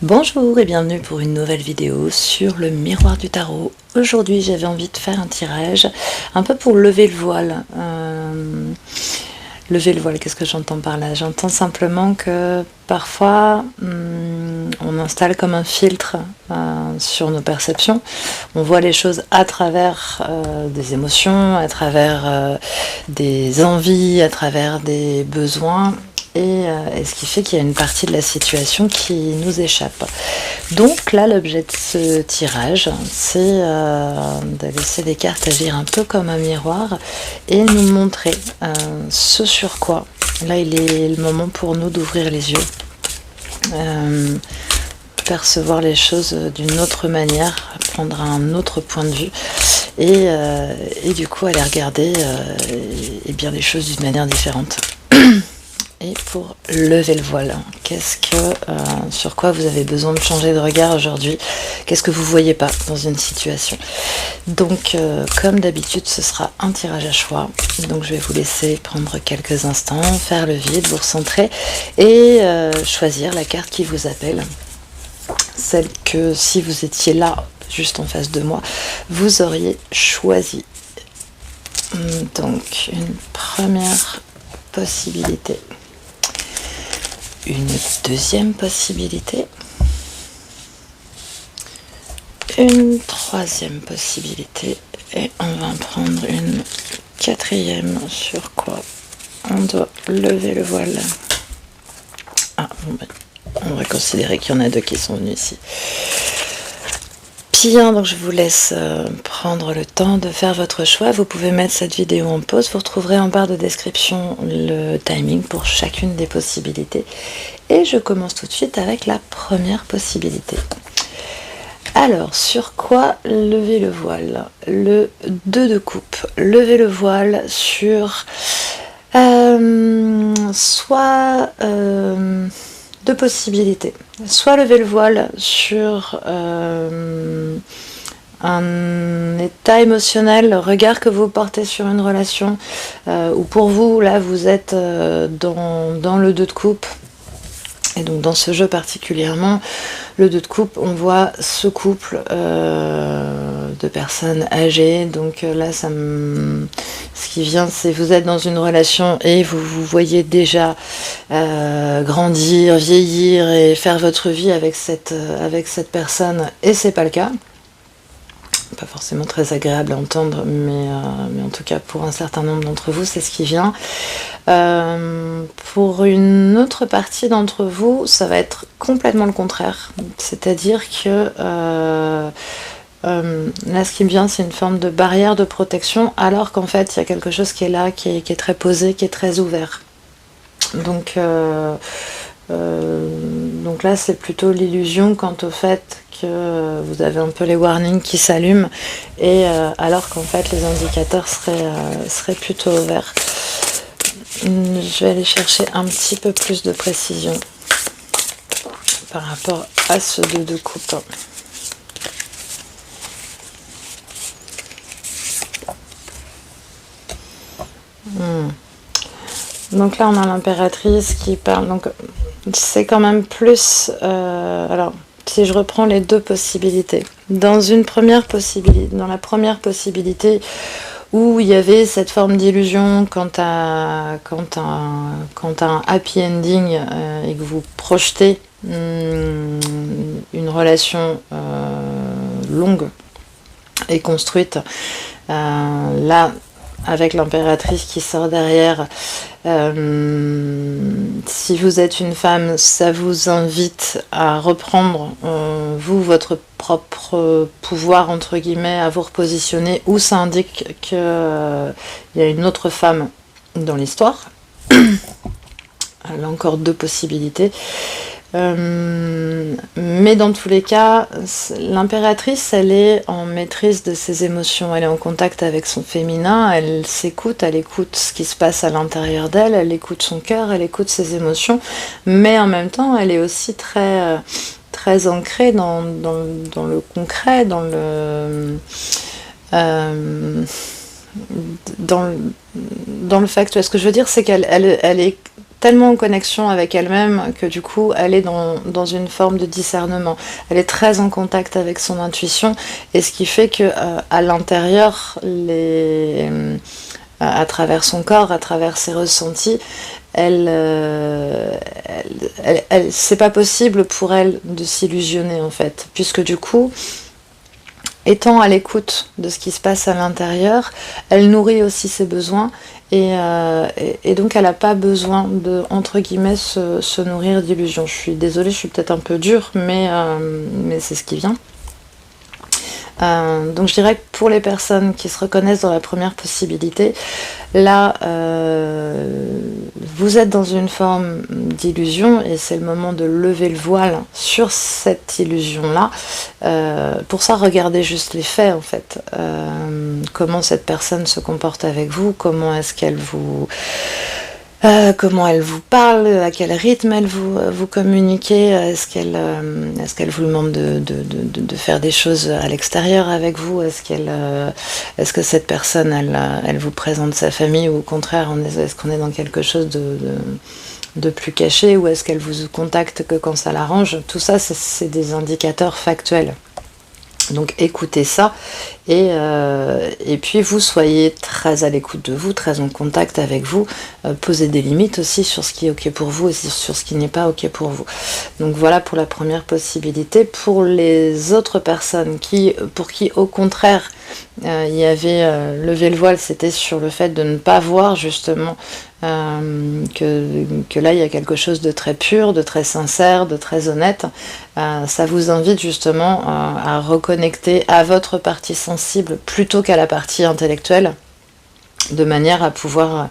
Bonjour et bienvenue pour une nouvelle vidéo sur le miroir du tarot. Aujourd'hui j'avais envie de faire un tirage un peu pour lever le voile. Lever le voile, qu'est-ce que j'entends par là? J'entends simplement que parfois on installe comme un filtre sur nos perceptions. On voit les choses à travers des émotions, à travers des envies, à travers des besoins. Et ce qui fait qu'il y a une partie de la situation qui nous échappe. Donc là, l'objet de ce tirage, c'est de laisser les cartes agir un peu comme un miroir et nous montrer ce sur quoi. Là, il est le moment pour nous d'ouvrir les yeux, percevoir les choses d'une autre manière, prendre un autre point de vue et du coup aller regarder et bien les choses d'une manière différente. Et pour lever le voile, sur quoi vous avez besoin de changer de regard aujourd'hui? Qu'est-ce que vous ne voyez pas dans une situation? Donc, comme d'habitude, ce sera un tirage à choix. Donc, je vais vous laisser prendre quelques instants, faire le vide, vous recentrer et choisir la carte qui vous appelle. Celle que, si vous étiez là, juste en face de moi, vous auriez choisi. Donc, une première possibilité. Une deuxième possibilité, une troisième possibilité et on va en prendre une quatrième sur quoi on doit lever le voile. Ah bon ben, on va considérer qu'il y en a deux qui sont venus ici. Bien, donc je vous laisse prendre le temps de faire votre choix. Vous pouvez mettre cette vidéo en pause. Vous retrouverez en barre de description le timing pour chacune des possibilités. Et je commence tout de suite avec la première possibilité. Alors, sur quoi lever le voile? Le 2 de coupe. Lever le voile sur soit deux possibilités. Soit lever le voile sur un état émotionnel, le regard que vous portez sur une relation, ou pour vous, là, vous êtes dans le 2 de coupe. Et donc dans ce jeu particulièrement, le 2 de coupe, on voit ce couple de personnes âgées. Donc là, ce qui vient, c'est vous êtes dans une relation et vous vous voyez déjà grandir, vieillir et faire votre vie avec cette personne. Et c'est pas le cas. Pas forcément très agréable à entendre, mais en tout cas pour un certain nombre d'entre vous, c'est ce qui vient. Pour une autre partie d'entre vous, ça va être complètement le contraire. C'est-à-dire que là, ce qui me vient, c'est une forme de barrière de protection, alors qu'en fait, il y a quelque chose qui est là, qui est très posé, qui est très ouvert. Donc là, c'est plutôt l'illusion quant au fait que vous avez un peu les warnings qui s'allument, et alors qu'en fait, les indicateurs seraient plutôt ouverts. Je vais aller chercher un petit peu plus de précision par rapport à ce 2 de coupe. Donc là, on a l'impératrice qui parle. Donc c'est quand même plus. Alors, si je reprends les deux possibilités, dans la première possibilité où il y avait cette forme d'illusion quant à un happy ending et que vous projetez une relation longue et construite, là, avec l'impératrice qui sort derrière, si vous êtes une femme, ça vous invite à reprendre votre propre pouvoir, entre guillemets, à vous repositionner, ou ça indique qu'il y a une autre femme dans l'histoire. Là encore, deux possibilités. Mais dans tous les cas, l'impératrice, elle est en maîtrise de ses émotions, elle est en contact avec son féminin, elle s'écoute, elle écoute ce qui se passe à l'intérieur d'elle, elle écoute son cœur, elle écoute ses émotions, mais en même temps, elle est aussi très, très ancrée dans le concret, dans le factuel. Ce que je veux dire, c'est qu'elle est tellement en connexion avec elle-même que du coup elle est dans une forme de discernement. Elle est très en contact avec son intuition, et ce qui fait que à l'intérieur, à travers son corps, à travers ses ressentis, c'est pas possible pour elle de s'illusionner en fait, puisque du coup, étant à l'écoute de ce qui se passe à l'intérieur, elle nourrit aussi ses besoins, et donc elle n'a pas besoin de, entre guillemets, se nourrir d'illusions. Je suis désolée, je suis peut-être un peu dure, mais c'est ce qui vient. Donc je dirais que pour les personnes qui se reconnaissent dans la première possibilité, là vous êtes dans une forme d'illusion, et c'est le moment de lever le voile sur cette illusion là. Pour ça, regardez juste les faits en fait. Comment cette personne se comporte avec vous, comment est-ce qu'elle vous parle, à quel rythme elle vous communiquait, est-ce qu'elle vous demande de faire des choses à l'extérieur avec vous, est-ce que cette personne elle vous présente sa famille, ou au contraire est-ce qu'on est dans quelque chose de plus caché, ou est-ce qu'elle vous contacte que quand ça l'arrange. Tout ça, c'est des indicateurs factuels. Donc écoutez ça, et puis vous soyez très à l'écoute de vous, très en contact avec vous, posez des limites aussi sur ce qui est ok pour vous et sur ce qui n'est pas ok pour vous. Donc voilà pour la première possibilité. Pour les autres personnes pour qui au contraire il y avait levé le voile, c'était sur le fait de ne pas voir justement que là il y a quelque chose de très pur, de très sincère, de très honnête. Ça vous invite justement à reconnecter à votre partie sensible plutôt qu'à la partie intellectuelle, de manière à pouvoir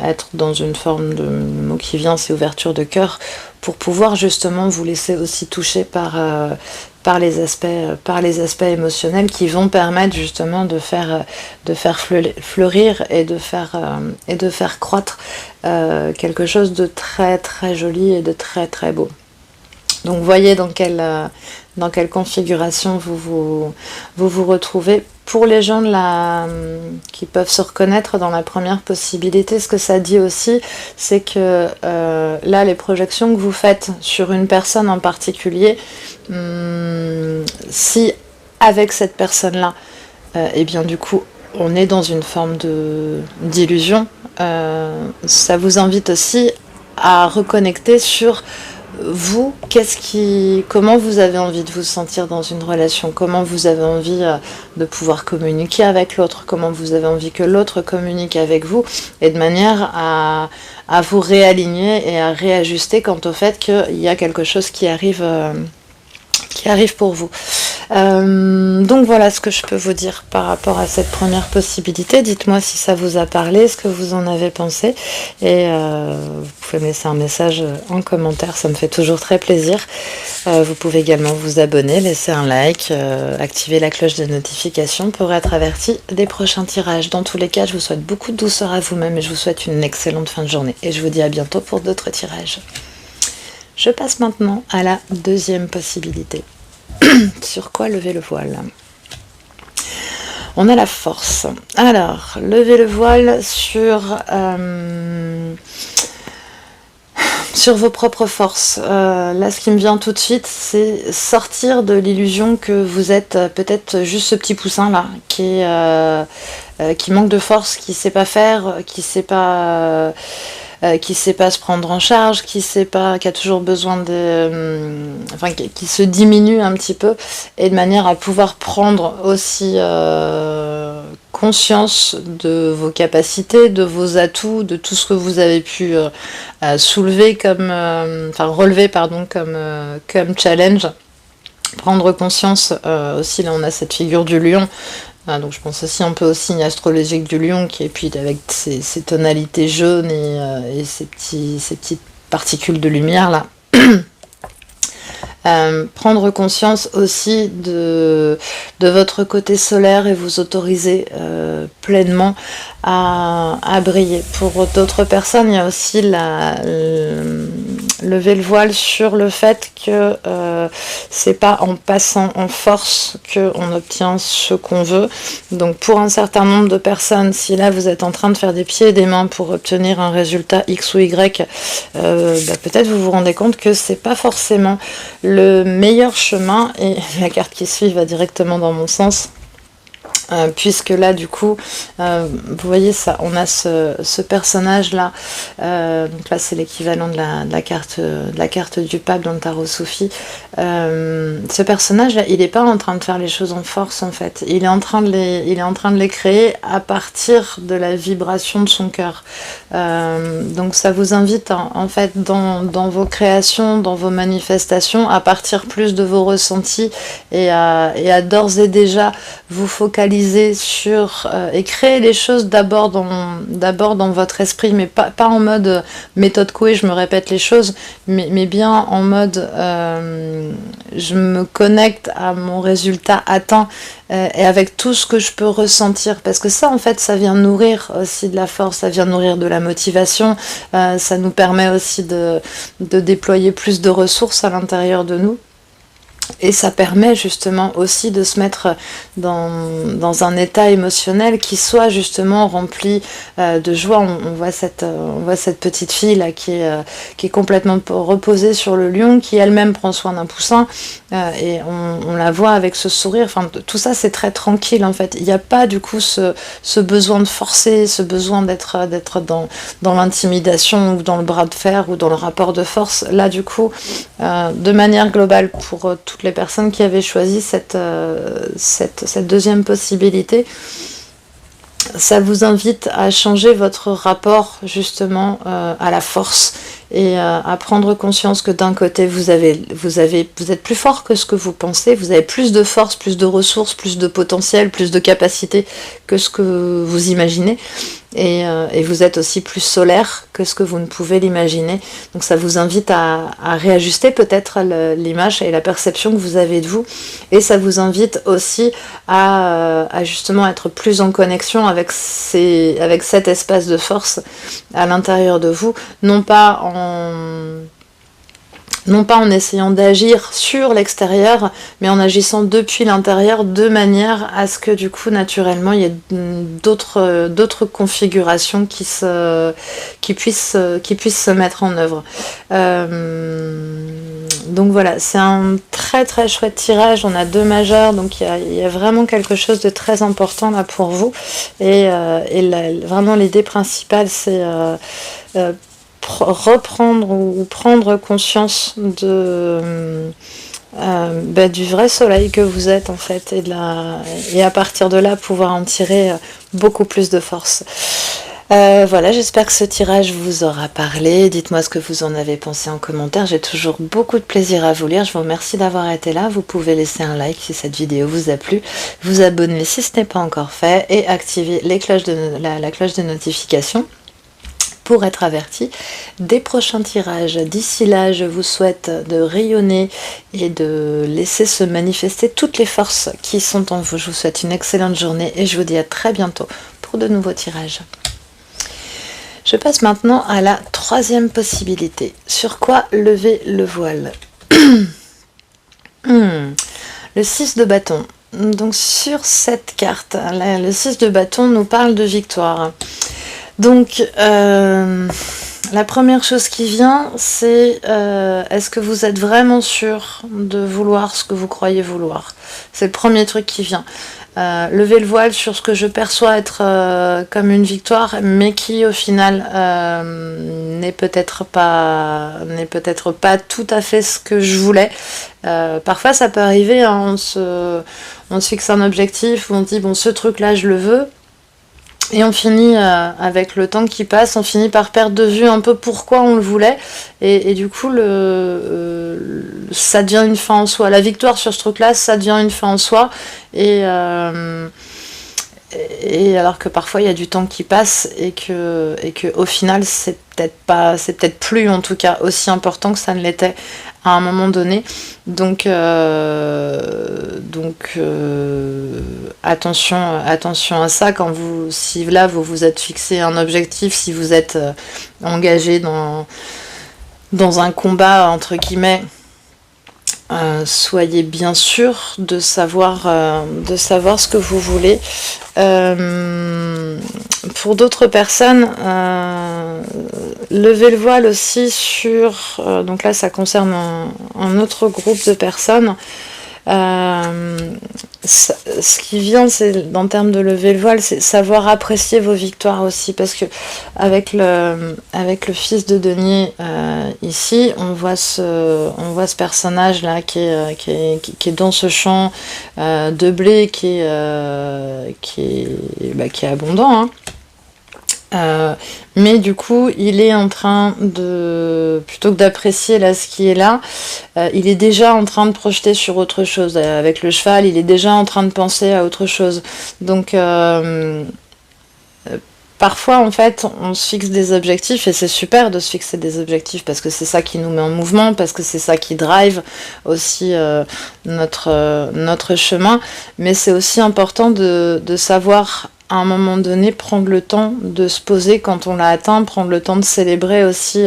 être dans une forme de, le mot qui vient c'est ouverture de cœur, pour pouvoir justement vous laisser aussi toucher par les aspects émotionnels qui vont permettre justement de faire fleurir et de faire croître quelque chose de très très joli et de très très beau. Donc voyez dans quelle configuration vous retrouvez. Pour les gens qui peuvent se reconnaître dans la première possibilité, ce que ça dit aussi, c'est que là, les projections que vous faites sur une personne en particulier, si avec cette personne-là, et bien du coup, on est dans une forme d'illusion, ça vous invite aussi à reconnecter sur vous, comment vous avez envie de vous sentir dans une relation, comment vous avez envie de pouvoir communiquer avec l'autre, comment vous avez envie que l'autre communique avec vous, et de manière à vous réaligner et à réajuster quant au fait qu'il y a quelque chose qui arrive pour vous. Donc voilà ce que je peux vous dire par rapport à cette première possibilité. Dites-moi si ça vous a parlé, ce que vous en avez pensé, et vous pouvez me laisser un message en commentaire, ça me fait toujours très plaisir. Vous pouvez également vous abonner, laisser un like, activer la cloche de notification pour être averti des prochains tirages. Dans tous les cas, je vous souhaite beaucoup de douceur à vous-même, et je vous souhaite une excellente fin de journée, et je vous dis à bientôt pour d'autres tirages. Je passe maintenant à la deuxième possibilité. Sur quoi lever le voile? On a la force. Alors, lever le voile sur vos propres forces. Là, ce qui me vient tout de suite, c'est sortir de l'illusion que vous êtes peut-être juste ce petit poussin là, qui manque de force, qui sait pas faire, qui sait pas se prendre en charge, qui a toujours besoin qui se diminue un petit peu, et de manière à pouvoir prendre aussi conscience de vos capacités, de vos atouts, de tout ce que vous avez pu relever comme challenge. Prendre conscience aussi, là on a cette figure du lion. Donc je pense aussi un peu au signe astrologique du lion, qui est puis avec ses tonalités jaunes et ces petites particules de lumière là. Prendre conscience aussi de votre côté solaire et vous autoriser pleinement à briller. Pour d'autres personnes, il y a aussi lever le voile sur le fait que c'est pas en passant en force qu'on obtient ce qu'on veut. Donc pour un certain nombre de personnes, si là vous êtes en train de faire des pieds et des mains pour obtenir un résultat X ou Y, peut-être vous vous rendez compte que c'est pas forcément le meilleur chemin, et la carte qui suit va directement dans mon sens. Puisque là du coup vous voyez ça, on a ce personnage là, donc là c'est l'équivalent de la carte du pape dans le tarot Soufi. Ce personnage là, il n'est pas en train de faire les choses en force en fait, il est en train de les créer à partir de la vibration de son cœur. Donc ça vous invite en fait dans vos créations, dans vos manifestations, à partir plus de vos ressentis et à d'ores et déjà vous focaliser sur et créer les choses d'abord dans votre esprit, mais pas en mode méthode Coué, je me répète les choses, mais bien en mode je me connecte à mon résultat atteint et avec tout ce que je peux ressentir, parce que ça en fait ça vient nourrir aussi de la force, ça vient nourrir de la motivation, ça nous permet aussi de déployer plus de ressources à l'intérieur de nous. Et ça permet justement aussi de se mettre dans un état émotionnel qui soit justement rempli de joie. On voit cette petite fille là qui est complètement reposée sur le lion, qui elle-même prend soin d'un poussin, et on la voit avec ce sourire. Enfin, tout ça c'est très tranquille en fait. Il n'y a pas du coup ce besoin de forcer, ce besoin d'être dans l'intimidation ou dans le bras de fer ou dans le rapport de force. Là du coup, de manière globale pour toutes les personnes qui avaient choisi cette deuxième possibilité, ça vous invite à changer votre rapport justement à la force et à prendre conscience que d'un côté vous êtes plus fort que ce que vous pensez, vous avez plus de force, plus de ressources, plus de potentiel, plus de capacité que ce que vous imaginez, et vous êtes aussi plus solaire que ce que vous ne pouvez l'imaginer. Donc ça vous invite à réajuster peut-être l'image et la perception que vous avez de vous, et ça vous invite aussi à justement être plus en connexion avec cet espace de force à l'intérieur de vous, non pas en essayant d'agir sur l'extérieur, mais en agissant depuis l'intérieur, de manière à ce que du coup naturellement il y ait d'autres configurations qui puissent se mettre en œuvre. Donc voilà, c'est un très très chouette tirage. On a 2 majeurs, donc il y a vraiment quelque chose de très important là pour vous, et vraiment l'idée principale c'est reprendre ou prendre conscience du vrai soleil que vous êtes en fait, et à partir de là pouvoir en tirer beaucoup plus de force. Voilà, j'espère que ce tirage vous aura parlé. Dites-moi ce que vous en avez pensé en commentaire. J'ai toujours beaucoup de plaisir à vous lire. Je vous remercie d'avoir été là. Vous pouvez laisser un like si cette vidéo vous a plu, vous abonner si ce n'est pas encore fait, et activer la cloche de notification pour être averti des prochains tirages. D'ici là, je vous souhaite de rayonner et de laisser se manifester toutes les forces qui sont en vous. Je vous souhaite une excellente journée et je vous dis à très bientôt pour de nouveaux tirages. Je passe maintenant à la 3e possibilité. Sur quoi lever le voile? Le 6 de bâton. Donc sur cette carte, le 6 de bâton nous parle de victoire. Donc, la première chose qui vient, c'est est-ce que vous êtes vraiment sûr de vouloir ce que vous croyez vouloir? C'est le premier truc qui vient. Lever le voile sur ce que je perçois être comme une victoire, mais qui au final n'est peut-être pas tout à fait ce que je voulais. Parfois ça peut arriver, hein, on se fixe un objectif où on dit bon, ce truc là je le veux. Et on finit, avec le temps qui passe, on finit par perdre de vue un peu pourquoi on le voulait. Et du coup, ça devient une fin en soi. La victoire sur ce truc-là, ça devient une fin en soi. Et alors que parfois, il y a du temps qui passe et que au final, c'est peut-être plus, en tout cas, aussi important que ça ne l'était à un moment donné. Donc attention à ça si là vous vous êtes fixé un objectif, si vous êtes engagé dans un combat entre guillemets, soyez bien sûr de savoir ce que vous voulez. Pour d'autres personnes, levez le voile aussi sur... donc là, ça concerne un autre groupe de personnes. Ce qui vient, c'est en termes de lever le voile, c'est savoir apprécier vos victoires aussi, parce que avec le fils de Denier ici, on voit ce personnage là qui est dans ce champ de blé qui est abondant, hein. Mais du coup, il est en train de, plutôt que d'apprécier là ce qui est là, il est déjà en train de projeter sur autre chose. Avec le cheval, il est déjà en train de penser à autre chose. Donc, parfois, en fait, on se fixe des objectifs et c'est super de se fixer des objectifs parce que c'est ça qui nous met en mouvement, parce que c'est ça qui drive aussi notre chemin. Mais c'est aussi important de savoir à un moment donné prendre le temps de se poser quand on l'a atteint, prendre le temps de célébrer aussi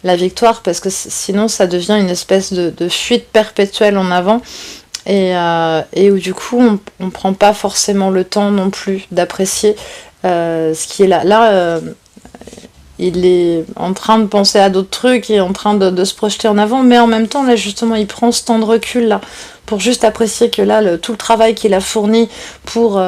la victoire, parce que sinon ça devient une espèce de fuite perpétuelle en avant et où du coup on prend pas forcément le temps non plus d'apprécier ce qui est là. Là, il est en train de penser à d'autres trucs, il est en train de se projeter en avant, mais en même temps, là, justement, il prend ce temps de recul, là, pour juste apprécier que là, tout le travail qu'il a fourni pour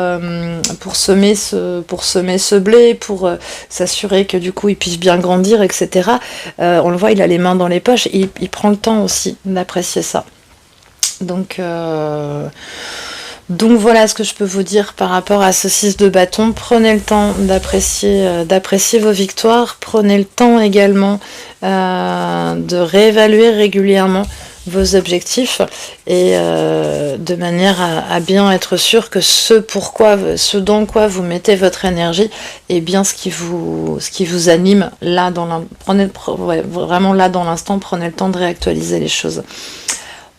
semer ce blé, pour s'assurer que du coup, il puisse bien grandir, etc. On le voit, il a les mains dans les poches, et il prend le temps aussi d'apprécier ça. Donc voilà ce que je peux vous dire par rapport à ce 6 de bâton. Prenez le temps d'apprécier vos victoires. Prenez le temps également de réévaluer régulièrement vos objectifs et de manière à bien être sûr que ce dans quoi vous mettez votre énergie est bien ce qui vous anime là vraiment là dans l'instant. Prenez le temps de réactualiser les choses.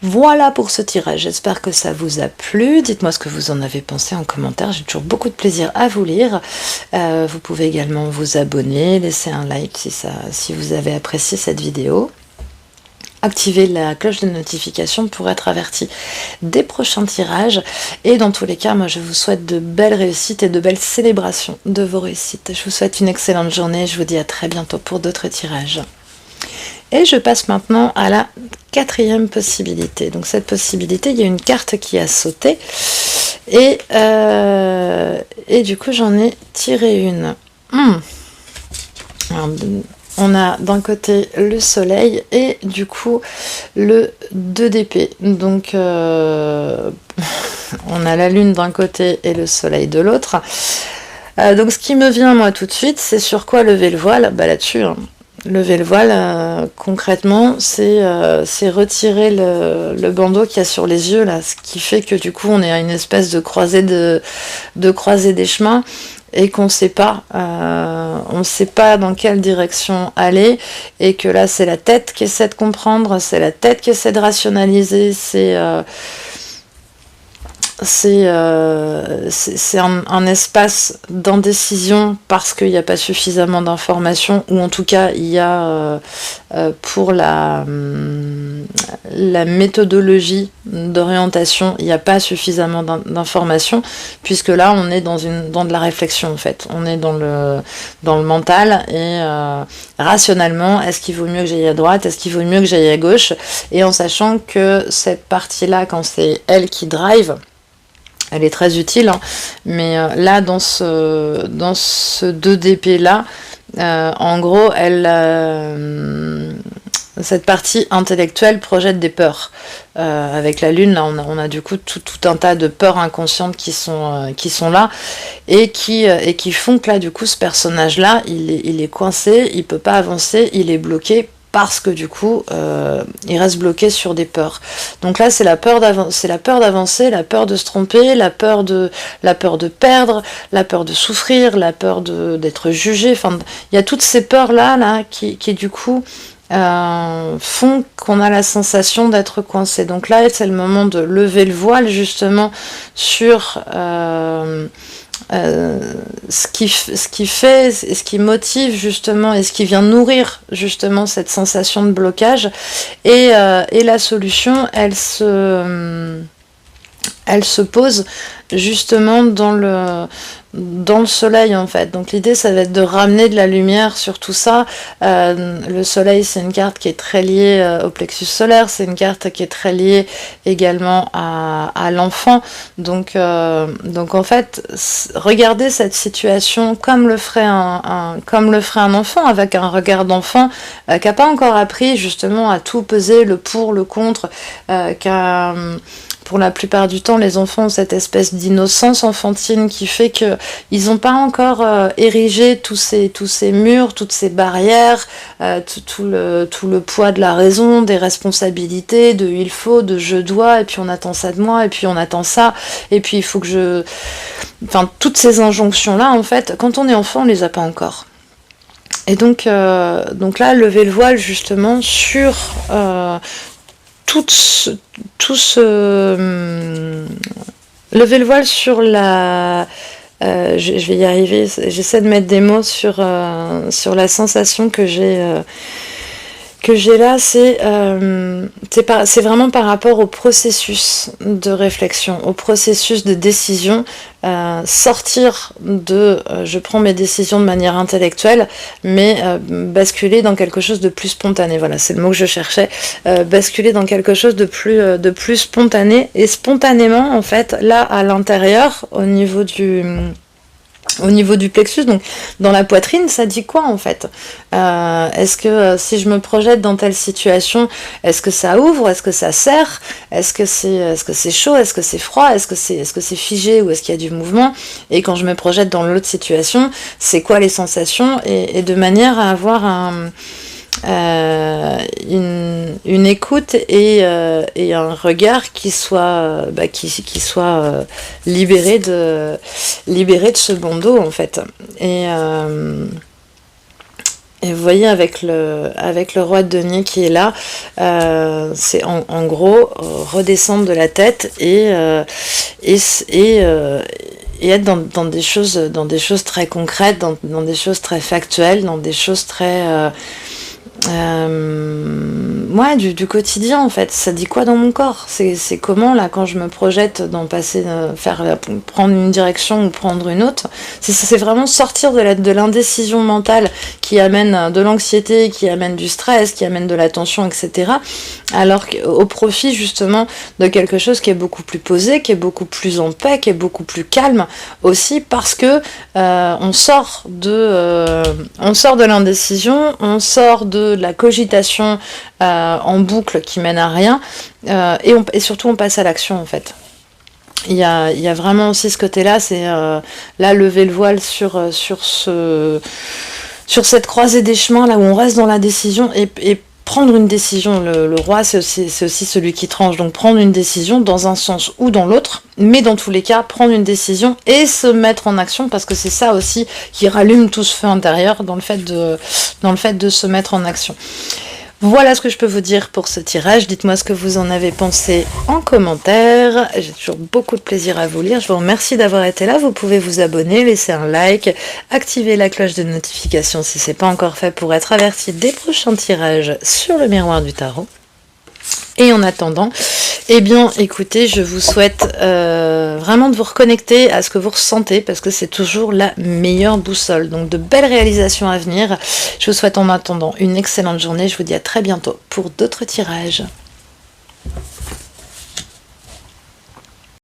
Voilà pour ce tirage, j'espère que ça vous a plu. Dites-moi ce que vous en avez pensé en commentaire, j'ai toujours beaucoup de plaisir à vous lire. Vous pouvez également vous abonner, laisser un like si vous avez apprécié cette vidéo. Activez la cloche de notification pour être averti des prochains tirages. Et dans tous les cas, moi je vous souhaite de belles réussites et de belles célébrations de vos réussites. Je vous souhaite une excellente journée, je vous dis à très bientôt pour d'autres tirages. Et je passe maintenant à la 4e possibilité. Donc cette possibilité, il y a une carte qui a sauté. Et du coup, j'en ai tiré une. Alors, on a d'un côté le soleil et du coup le 2 d'épée. Donc on a la lune d'un côté et le soleil de l'autre. Donc ce qui me vient moi tout de suite, c'est sur quoi lever le voile. Bah là-dessus, hein. Lever le voile, concrètement, c'est retirer le bandeau qu'il y a sur les yeux, là, ce qui fait que du coup on est à une espèce de croisée des chemins et qu'on sait pas, on sait pas dans quelle direction aller, et que là c'est la tête qui essaie de comprendre, c'est la tête qui essaie de rationaliser, c'est un espace d'indécision parce qu'il n'y a pas suffisamment d'informations, ou en tout cas il y a pour la méthodologie d'orientation, il n'y a pas suffisamment d'informations, puisque là on est dans de la réflexion en fait, on est dans le mental et rationnellement, est-ce qu'il vaut mieux que j'aille à droite, est-ce qu'il vaut mieux que j'aille à gauche, et en sachant que cette partie-là, quand c'est elle qui drive, elle est très utile, hein. Mais là, dans ce 2 d'épée là, en gros, cette partie intellectuelle projette des peurs. Avec la lune, là, on a du coup tout un tas de peurs inconscientes qui sont là et qui font que là, du coup, ce personnage-là, il est coincé, il peut pas avancer, il est bloqué, parce que du coup, il reste bloqué sur des peurs. Donc là, c'est la peur d'avancer, la peur de se tromper, la peur de perdre, la peur de souffrir, la peur d'être jugé. Enfin, il y a toutes ces peurs-là qui du coup font qu'on a la sensation d'être coincé. Donc là, c'est le moment de lever le voile justement sur ce qui fait et ce qui motive justement et ce qui vient nourrir justement cette sensation de blocage. Et la solution, elle se pose justement dans le soleil en fait. Donc l'idée, ça va être de ramener de la lumière sur tout ça. Le soleil, c'est une carte qui est très liée au plexus solaire, c'est une carte qui est très liée également à l'enfant. Donc en fait, regardez cette situation comme le ferait un enfant, avec un regard d'enfant qui n'a pas encore appris justement à tout peser, le pour, le contre, pour la plupart du temps, les enfants ont cette espèce d'innocence enfantine qui fait que ils n'ont pas encore érigé tous ces murs, toutes ces barrières, tout le poids de la raison, des responsabilités, de il faut, de je dois, et puis on attend ça de moi, et puis on attend ça, et puis il faut que je... Enfin, toutes ces injonctions-là, en fait, quand on est enfant, on les a pas encore. Et donc là, lever le voile justement sur... lever le voile sur la... je vais y arriver, j'essaie de mettre des mots sur la sensation que j'ai là, c'est vraiment par rapport au processus de réflexion, au processus de décision, sortir de je prends mes décisions de manière intellectuelle, mais basculer dans quelque chose de plus spontané. Voilà, c'est le mot que je cherchais. Basculer dans quelque chose de plus spontané, et spontanément, en fait, là, à l'intérieur, au niveau du plexus, donc dans la poitrine, ça dit quoi en fait? Est-ce que si je me projette dans telle situation, est-ce que ça ouvre? Est-ce que ça serre? Est-ce que c'est chaud? Est-ce que c'est froid? Est-ce que c'est figé ou est-ce qu'il y a du mouvement? Et quand je me projette dans l'autre situation, c'est quoi les sensations? Et de manière à avoir une écoute et un regard qui soit libéré de ce bandeau en fait. Et vous voyez avec le roi de denier qui est là, c'est en gros redescendre de la tête et être dans des choses très concrètes, dans des choses très factuelles, dans des choses très du quotidien en fait. Ça dit quoi dans mon corps? C'est comment là quand je me projette dans prendre une direction ou prendre une autre, c'est vraiment sortir de l'indécision mentale qui amène de l'anxiété, qui amène du stress, qui amène de la tension, etc. Alors au profit justement de quelque chose qui est beaucoup plus posé, qui est beaucoup plus en paix, qui est beaucoup plus calme aussi, parce que on sort de l'indécision, on sort de la cogitation en boucle qui mène à rien, et surtout on passe à l'action en fait. Il y a vraiment aussi ce côté-là, c'est là lever le voile sur cette croisée des chemins, là où on reste dans la décision et prendre une décision. Le roi, c'est aussi celui qui tranche, donc prendre une décision dans un sens ou dans l'autre, mais dans tous les cas, prendre une décision et se mettre en action, parce que c'est ça aussi qui rallume tout ce feu intérieur dans le fait de se mettre en action. Voilà ce que je peux vous dire pour ce tirage. Dites-moi ce que vous en avez pensé en commentaire. J'ai toujours beaucoup de plaisir à vous lire. Je vous remercie d'avoir été là. Vous pouvez vous abonner, laisser un like, activer la cloche de notification si ce n'est pas encore fait pour être averti des prochains tirages sur le miroir du tarot. Et en attendant, eh bien écoutez, je vous souhaite vraiment de vous reconnecter à ce que vous ressentez, parce que c'est toujours la meilleure boussole. Donc de belles réalisations à venir. Je vous souhaite en attendant une excellente journée. Je vous dis à très bientôt pour d'autres tirages.